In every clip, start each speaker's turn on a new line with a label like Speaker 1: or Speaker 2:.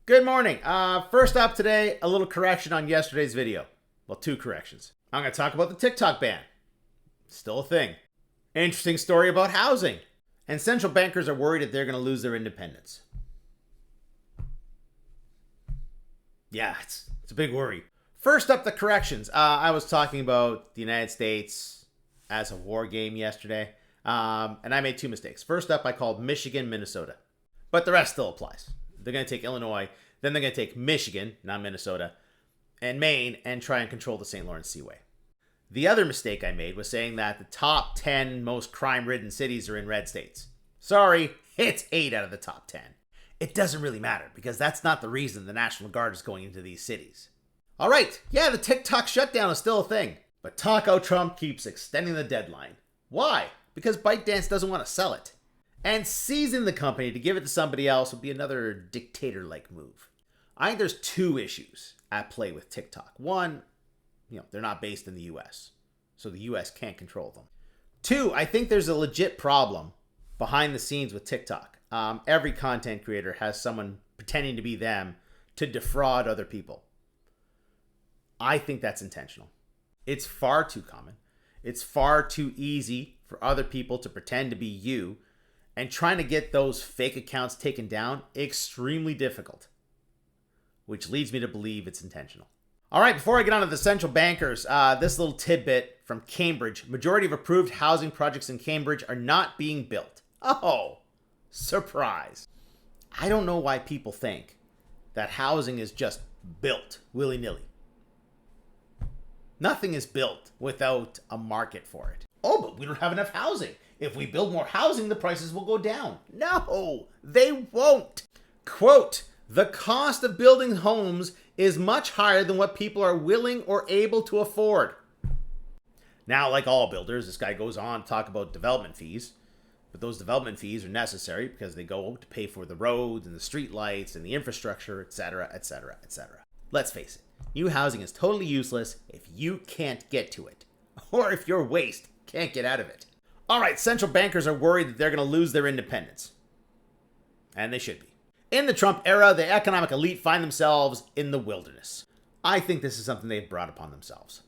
Speaker 1: Good morning. First up today, a little correction on yesterday's video. Well, two corrections. I'm going to talk about the TikTok ban. Still a thing. Interesting story about housing. And central bankers are worried that they're going to lose their independence. Yeah, it's a big worry. First up, the corrections. I was talking about the United States as a war game yesterday. And I made two mistakes. First up, I called Michigan, Minnesota. But the rest still applies. They're going to take Illinois, then they're going to take Michigan, not Minnesota, and Maine, and try and control the St. Lawrence Seaway. The other mistake I made was saying that the top 10 most crime-ridden cities are in red states. Sorry, it's 8 out of the top 10. It doesn't really matter, because that's not the reason the National Guard is going into these cities. All right, yeah, the TikTok shutdown is still a thing, but Taco Trump keeps extending the deadline. Why? Because ByteDance doesn't want to sell it. And seizing the company to give it to somebody else would be another dictator-like move. I think there's two issues at play with TikTok. One, they're not based in the US, so the US can't control them. Two, I think there's a legit problem behind the scenes with TikTok. Every content creator has someone pretending to be them to defraud other people. I think that's intentional. It's far too common. It's far too easy for other people to pretend to be you, and trying to get those fake accounts taken down, extremely difficult. Which leads me to believe it's intentional. All right, before I get on to the central bankers, this little tidbit from Cambridge. Majority of approved housing projects in Cambridge are not being built. Oh, surprise. I don't know why people think that housing is just built willy-nilly. Nothing is built without a market for it. Oh, but we don't have enough housing. If we build more housing, the prices will go down. No, they won't. Quote, the cost of building homes is much higher than what people are willing or able to afford. Now, like all builders, this guy goes on to talk about development fees. But those development fees are necessary because they go to pay for the roads and the street lights and the infrastructure, etc., etc., etc. Let's face it, new housing is totally useless if you can't get to it. Or if your waste can't get out of it. All right, central bankers are worried that they're going to lose their independence. And they should be. In the Trump era, the economic elite find themselves in the wilderness. I think this is something they've brought upon themselves.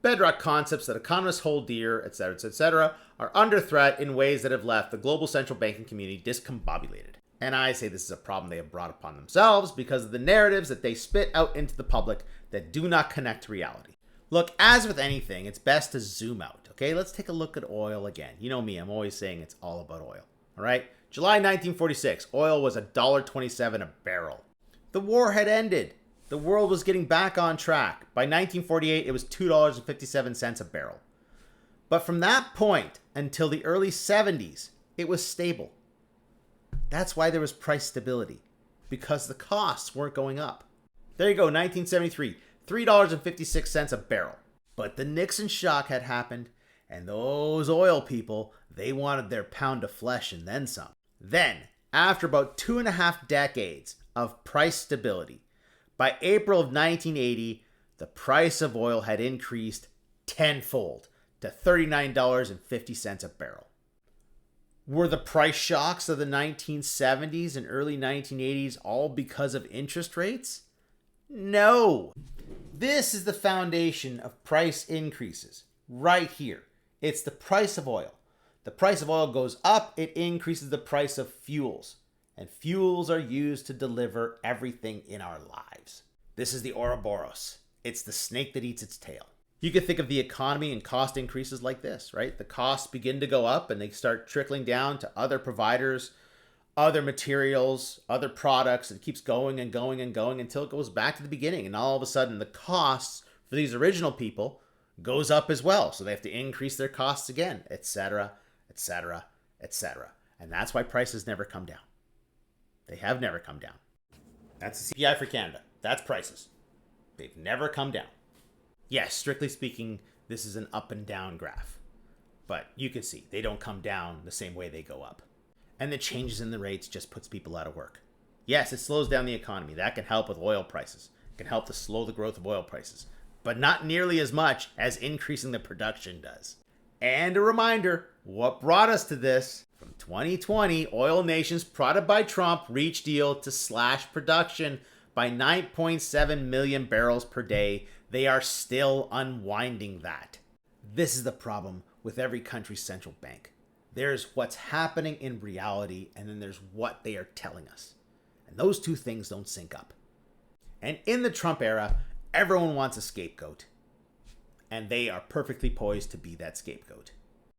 Speaker 1: Bedrock concepts that economists hold dear, etc., etc., are under threat in ways that have left the global central banking community discombobulated. And I say this is a problem they have brought upon themselves because of the narratives that they spit out into the public that do not connect to reality. Look, as with anything, it's best to zoom out, okay? Let's take a look at oil again. You know me, I'm always saying it's all about oil, all right? July 1946, oil was $1.27 a barrel. The war had ended. The world was getting back on track. By 1948, it was $2.57 a barrel. But from that point until the early 70s, it was stable. That's why there was price stability, because the costs weren't going up. There you go, 1973. $3.56 a barrel. But the Nixon shock had happened, and those oil people, they wanted their pound of flesh and then some. Then, after about 2.5 decades of price stability, by April of 1980, the price of oil had increased tenfold to $39.50 a barrel. Were the price shocks of the 1970s and early 1980s all because of interest rates? No. This is the foundation of price increases, right here. It's the price of oil. The price of oil goes up, it increases the price of fuels. And fuels are used to deliver everything in our lives. This is the Ouroboros. It's the snake that eats its tail. You can think of the economy and cost increases like this, right? The costs begin to go up and they start trickling down to other providers, other materials, other products. It keeps going and going and going until it goes back to the beginning. And all of a sudden, the costs for these original people goes up as well. So they have to increase their costs again, etc., etc., etc. And that's why prices never come down. They have never come down. That's the CPI for Canada. That's prices. They've never come down. Yes, strictly speaking, this is an up and down graph. But you can see they don't come down the same way they go up. And the changes in the rates just puts people out of work. Yes, it slows down the economy. That can help with oil prices. It can help to slow the growth of oil prices. But not nearly as much as increasing the production does. And a reminder, what brought us to this? From 2020, oil nations prodded by Trump reached deal to slash production by 9.7 million barrels per day. They are still unwinding that. This is the problem with every country's central bank. There's what's happening in reality, and then there's what they are telling us. And those two things don't sync up. And in the Trump era, everyone wants a scapegoat. And they are perfectly poised to be that scapegoat.